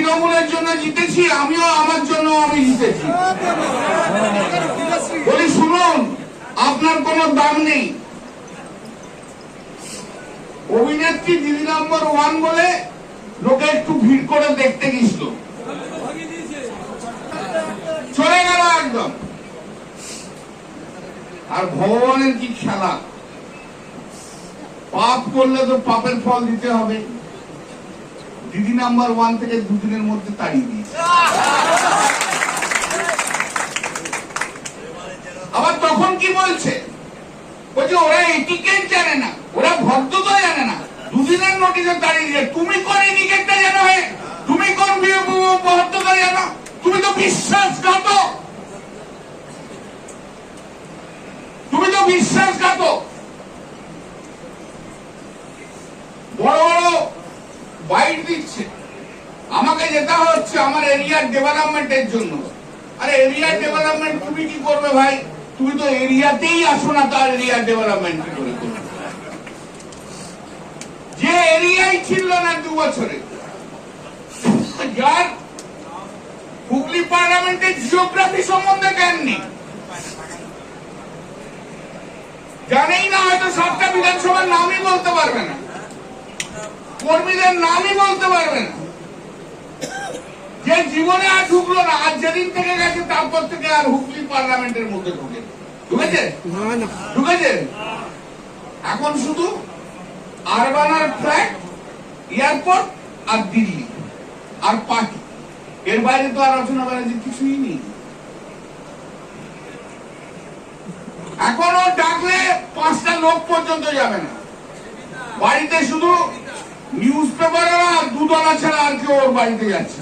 তৃণমূলের জন্য জিতেছি, আমিও আমার জন্য আমি জিতেছি। বলি শুনুন, আপনার কোনো দাম নেই। অভিনেত্রী দিদি নম্বর 1 বলে লোকে একটু ভিড় করে দেখতে গেছিল, চলে গেল একদম। আর ভগবানের কি খেলা, পাপ করলে তো পাপের ফল দিতে হবে। দিদি নাম্বার 1 থেকে দুদিনের মধ্যে তাড়িয়ে দিয়েছে। আবার তখন কি বলছে, বলছে ওরা এটিকেট জানে না, ওরা ভদ্রতা জানে না, দুদিনের নোটিশে তাড়িয়ে দিয়ে। তুমি কোন এটিকেটটা জানো? তুমি কোন ভদ্রতা জানো? তুমি তো বিশ্বাসঘাতক, তুমি তো বিশ্বাসঘাতক। বড় বড় বাইট দিচ্ছে, আমাকে যেতে হচ্ছে আমার এরিয়ার ডেভেলপমেন্টের জন্য। আরে এরিয়ার ডেভেলপমেন্ট তুমি কি করবে ভাই? তুমি তো এরিয়াতেই আসো না, তার এরিয়ার ডেভেলপমেন্ট কি করে করবে? যে এরিয়াই ছিল না 2 বছরে, যার হুগলি পার্লামেন্টের জিওগ্রাফি সম্বন্ধে জ্ঞান নেই, জানেই না, হয়তো 7টা বিধানসভার নামই বলতে পারবে না, কর্মীদের নামই বলতে পারবে না, যে জীবনে আর ঢুকলো না, আর যেদিন থেকে গেছে তারপর থেকে আর হুগলি পার্লামেন্টের মধ্যে ঢুকেছে? ঢুকেছে। এখন শুধু আরবান আর ফ্ল্যাট, এয়ারপোর্ট আর দিল্লি আর পার্টি, এর বাইরে তো আর রচনা ব্যানার্জির কিছুই নেই। এখনো ডাকলে 5টা লোক পর্যন্ত যাবে না বাড়িতে, শুধু নিউজ পেপারেরা 2 ডলার ছাড়া আর কেউ ওর বাড়িতে যাচ্ছে।